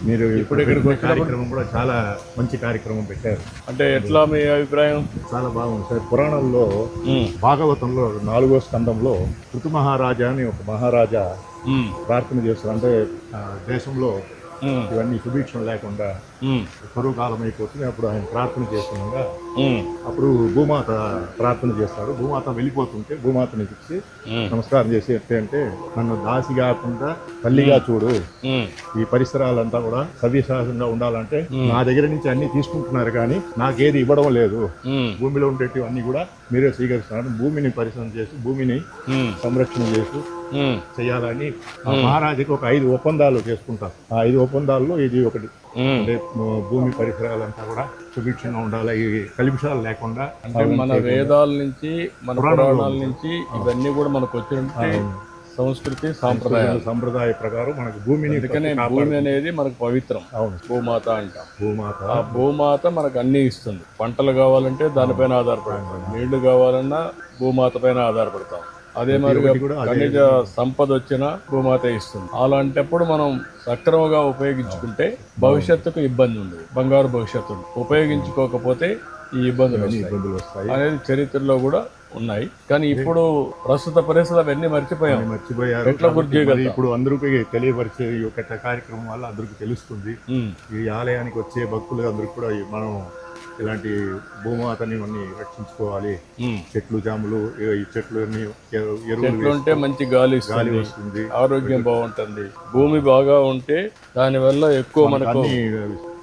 మీరు ఇప్పుడు ఇక్కడికి పెట్టిన వచ్చినప్పుడు కార్యక్రమం కూడా చాలా మంచి కార్యక్రమం పెట్టారు. అంటే ఎట్లా మీ అభిప్రాయం? చాలా బాగుంది సార్. పురాణంలో భాగవతంలో 4వ స్కందంలో ఋతు మహారాజా అని ఒక మహారాజా ప్రార్థన చేస్తారు. అంటే దేశంలో ఇవన్నీ సుభిక్షం లేకుండా కరువు కాలం అయిపోతుంది. అప్పుడు ఆయన ప్రార్థన చేస్తుండగా అప్పుడు భూమాత ప్రార్థన చేస్తాడు. భూమాత వెళ్ళిపోతుంటే భూమాతని ఇచ్చి నమస్కారం చేసి అంటే నన్ను దాసి కాకుండా తల్లిగా చూడు, ఈ పరిసరాలంతా కూడా సవ్యసాహంగా ఉండాలంటే నా దగ్గర నుంచి అన్ని తీసుకుంటున్నారు కానీ నాకేది ఇవ్వడం లేదు, భూమిలో ఉండేటివన్నీ కూడా మీరే స్వీకరిస్తున్నారు. భూమిని పరిశ్రమ చేసి భూమిని సంరక్షణ చేసి చేయాలని మహారాజుకి ఒక 5 ఒప్పందాలు చేసుకుంటారు. ఆ 5 ఒప్పందాల్లో ఇది ఒకటి. అంటే భూమి పరిసరాలంతా కూడా సుభిక్షంగా ఉండాలి, ఈ కలుషాలు లేకుండా. అంటే మన వేదాల నుంచి మన పురాణాల నుంచి ఇవన్నీ కూడా మనకు వచ్చినట్టు సంస్కృతి సంప్రదాయ ప్రకారం మనకు భూమిని, అందుకనే భూమి అనేది మనకు పవిత్రం. అవును, భూమాత అంటాం. భూమాత, ఆ భూమాత మనకు అన్ని ఇస్తుంది. పంటలు కావాలంటే దానిపైన ఆధారపడతాం, నీళ్లు కావాలన్నా భూమాత పైన ఆధారపడతాం. అదే మరి ఖనిజ సంపద వచ్చినా భూమాత ఇస్తుంది. అలాంటప్పుడు మనం సక్రమంగా ఉపయోగించుకుంటే భవిష్యత్తుకు ఇబ్బంది ఉండదు, బంగారు భవిష్యత్తు ఉపయోగించుకోకపోతే ఈ ఇబ్బందులు వస్తాయి అనేది చరిత్రలో కూడా ఉన్నాయి. కానీ ఇప్పుడు ప్రస్తుత పరిస్థితులు అవన్నీ మర్చిపోయారు. ఎట్లా గుర్తు చేయగలరు? ఇప్పుడు అందరికీ తెలియపరిచే ఈ యొక్క కార్యక్రమం వల్ల అందరికీ తెలుస్తుంది. ఈ ఆలయానికి వచ్చే భక్తులు అందరికీ కూడా మనం ఇలాంటి భూమాతని అన్ని రక్షించుకోవాలి. చెట్లు జాములు, ఈ చెట్లు ఎరువులు ఉంటే మంచి గాలి వస్తుంది, ఆరోగ్యం బాగుంటుంది. భూమి బాగా ఉంటే దానివల్ల ఎక్కువ మనకు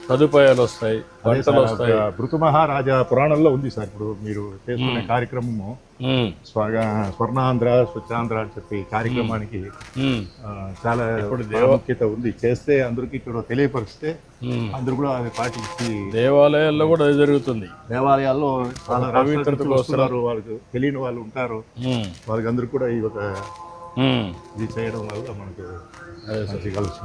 సదుపాయాలు వస్తాయి, పంటలు వస్తాయి. ఋతు మహారాజా పురాణంలో ఉంది సార్. ఇప్పుడు మీరు చేసుకునే కార్యక్రమము స్వర్ణాంధ్ర స్వచ్ఛాంధ్ర అని చెప్పి కార్యక్రమానికి చాలా ప్రాముఖ్యత ఉంది. చేస్తే అందరికి ఇక్కడ తెలియపరిస్తే అందరూ కూడా అది పాటించి దేవాలయాల్లో కూడా అది జరుగుతుంది. దేవాలయాల్లో చాలా పవిత్రతకు వస్తున్నారు, వాళ్ళకి తెలియని వాళ్ళు ఉంటారు. వాళ్ళకి అందరూ కూడా ఈ ఒక ఇది చేయడం వల్ల మనకు మంచి కలుస్తుంది.